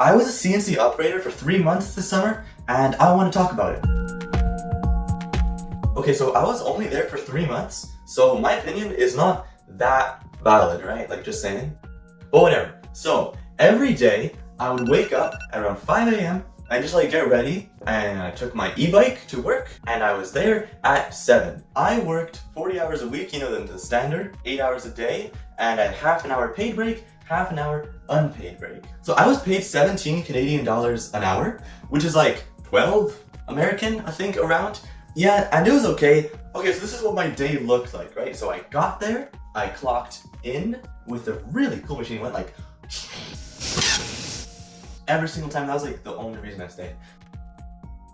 I was a CNC operator for 3 months this summer, and I want to talk about it. Okay, so I was only there for 3 months, so my opinion is not that valid, right? Like, just saying. But whatever. So, every day, I would wake up at around 5 a.m. and just like get ready, and I took my e-bike to work, and I was there at 7. I worked 40 hours a week, you know, the standard, 8 hours a day, and I had half an hour paid break, half an hour unpaid break. So I was paid 17 Canadian dollars an hour, which is like 12 American, I think, around. Yeah, and it was okay. Okay, so this is what my day looked like, right? So I got there, I clocked in with a really cool machine. It went like every single time. That was like the only reason I stayed.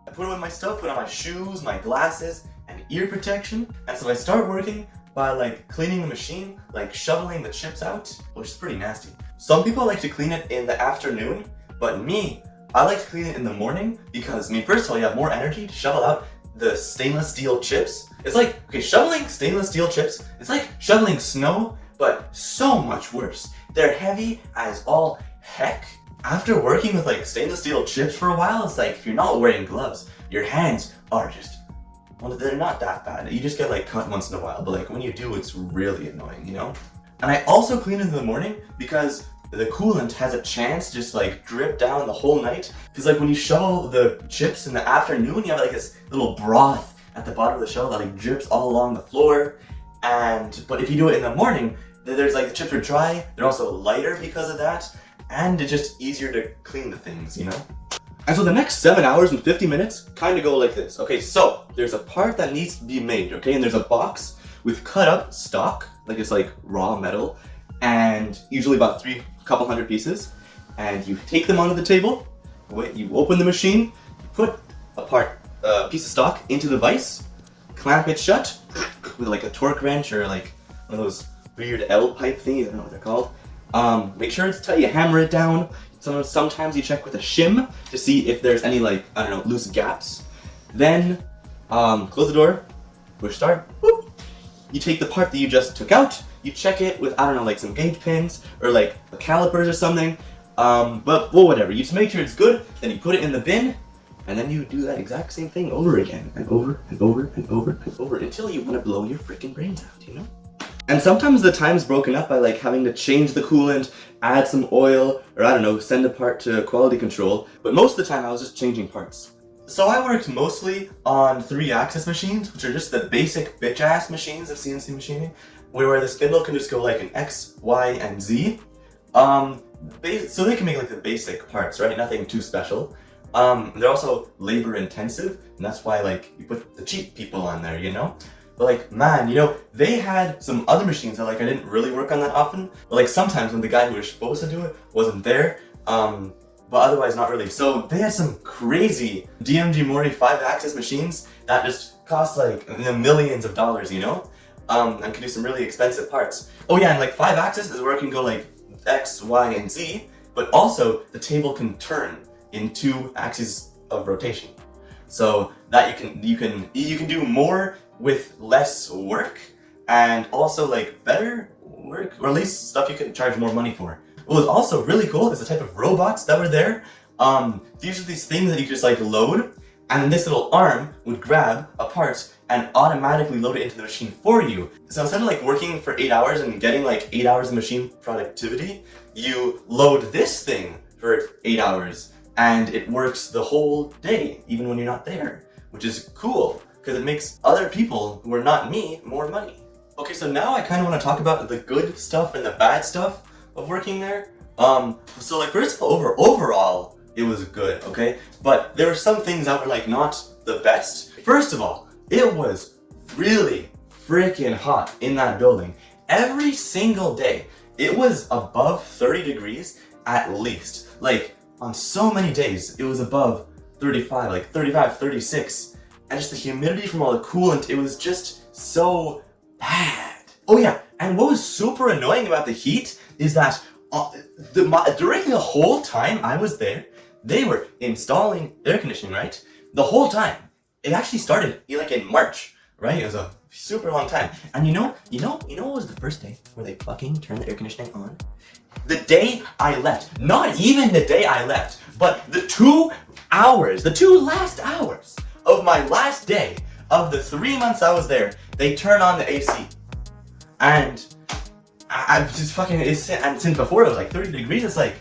I put away my stuff, put on my shoes, my glasses, and ear protection. And so I start working by like cleaning the machine, like shoveling the chips out, which is pretty nasty. Some people like to clean it in the afternoon, but me, I like to clean it in the morning because, I mean, first of all, you have more energy to shovel out the stainless steel chips. It's like, okay, shoveling stainless steel chips, it's like shoveling snow, but so much worse. They're heavy as all heck. After working with like stainless steel chips for a while, it's like if you're not wearing gloves, your hands are just, well, they're not that bad. You just get like cut once in a while, but like when you do, it's really annoying, you know? And I also clean in the morning because the coolant has a chance to just like drip down the whole night. Because like when you shovel the chips in the afternoon, you have like this little broth at the bottom of the shovel that like drips all along the floor. But if you do it in the morning, there's like the chips are dry, they're also lighter because of that, and it's just easier to clean the things, you know? And so the next 7 hours and 50 minutes kind of go like this. Okay, so there's a part that needs to be made, okay? And there's a box with cut up stock, like it's like raw metal, and usually about couple hundred pieces. And you take them onto the table, you open the machine, you put a piece of stock into the vise, clamp it shut with like a torque wrench or like one of those weird L pipe thingies, I don't know what they're called. Make sure it's tight, you hammer it down. Sometimes you check with a shim to see if there's any like, I don't know, loose gaps. Then close the door, push start, whoop. You take the part that you just took out, you check it with, I don't know, like some gauge pins or like calipers or something. But well, whatever, you just make sure it's good, then you put it in the bin, and then you do that exact same thing over again, and over, and over, and over, and over, until you want to blow your freaking brains out, you know? And sometimes the time's broken up by like having to change the coolant, add some oil, or I don't know, send a part to quality control. But most of the time I was just changing parts. So I worked mostly on 3-axis machines, which are just the basic bitch-ass machines of CNC machining, where the spindle can just go like an X, Y, and Z. So they can make like the basic parts, right? Nothing too special. They're also labor intensive, and that's why like you put the cheap people on there, you know? But like, man, you know, they had some other machines that like I didn't really work on that often. But like sometimes when the guy who was supposed to do it wasn't there, but otherwise not really. So they had some crazy DMG Mori 5-axis machines that just cost like millions of dollars, you know? And can do some really expensive parts. Oh yeah, and like 5-axis is where it can go like X, Y, and Z, but also the table can turn in 2 axes of rotation. So that you can do more with less work, and also like better work, or at least stuff you can charge more money for. What was also really cool is the type of robots that were there. These are these things that you just like load, and then this little arm would grab a part and automatically load it into the machine for you. So instead of like working for 8 hours and getting like 8 hours of machine productivity, you load this thing for 8 hours and it works the whole day, even when you're not there, which is cool because it makes other people who are not me more money. Okay, so now I kind of want to talk about the good stuff and the bad stuff of working there. So like first of all, overall, it was good, okay? But there were some things that were like not the best. First of all, it was really freaking hot in that building. Every single day, it was above 30 degrees at least. Like on so many days, it was above 35, like 35, 36. And just the humidity from all the coolant, it was just so bad. Oh yeah, and what was super annoying about the heat is that during the whole time I was there, they were installing air conditioning, right? The whole time. It actually started like in March, right? It was a super long time. And you know what was the first day where they fucking turned the air conditioning on? the day I left, not even the day I left, but the 2 hours, the 2 last hours of my last day of the 3 months I was there, they turn on the AC. And I'm just fucking, and since before it was like 30 degrees, it's like,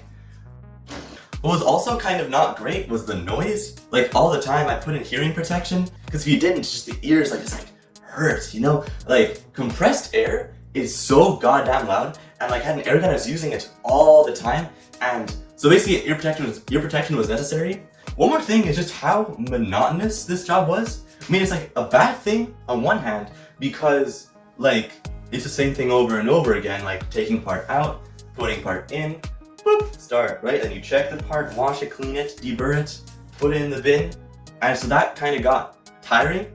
what was also kind of not great was the noise. Like all the time I put in hearing protection, because if you didn't, just the ears like just like hurt, you know? Like compressed air is so goddamn loud, and like I had an air gun, I was using it all the time, and so basically ear protection was necessary. One more thing is just how monotonous this job was. I mean, it's like a bad thing on one hand because like it's the same thing over and over again, like taking part out, putting part in, boop, start, right? And you check the part, wash it, clean it, deburr it, put it in the bin, and so that kind of got tiring.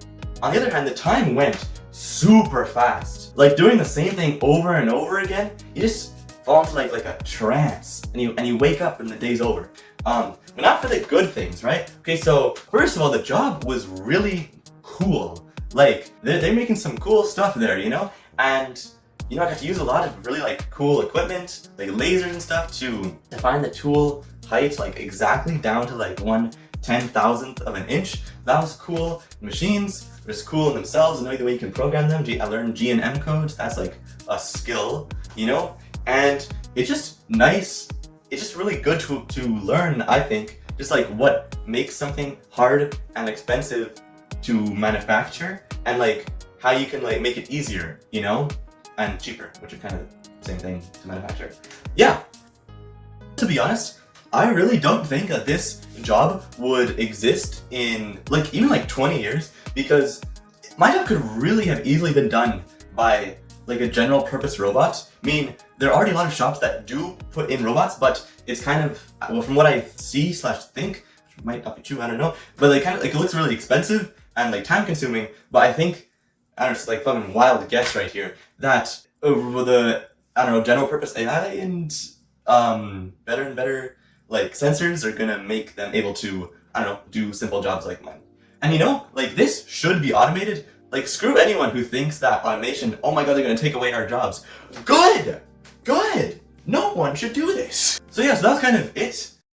On the other hand, the time went super fast. Like doing the same thing over and over again, you just fall into like a trance, and you wake up and the day's over. But not for the good things, right? Okay, so first of all, the job was really cool. Like they're making some cool stuff there, you know? And you know, I got to use a lot of really like cool equipment, like lasers and stuff to define the tool height like exactly down to like 1/10,000th of an inch. That was cool. Machines were just cool in themselves, knowing the way you can program them. I learned G and M codes. That's like a skill, you know? And it's just nice. It's just really good to learn, I think, just like what makes something hard and expensive to manufacture, and like how you can like make it easier, you know, and cheaper, which are kind of the same thing to manufacture. Yeah. To be honest, I really don't think that this job would exist in like even like 20 years, because my job could really have easily been done by like a general purpose robot. I mean, there are already a lot of shops that do put in robots, but it's kind of, well, from what I see / think, which might not be true, I don't know, but like kind of like it looks really expensive and like time consuming. But I think, I don't know, it's like fucking wild guess right here, that over the, I don't know, general purpose AI and better and better like sensors are gonna make them able to, I don't know, do simple jobs like mine. And you know, like this should be automated. Like screw anyone who thinks that automation, oh my god, they're gonna take away our jobs. Good! Good! No one should do this. So yeah, so that's kind of it.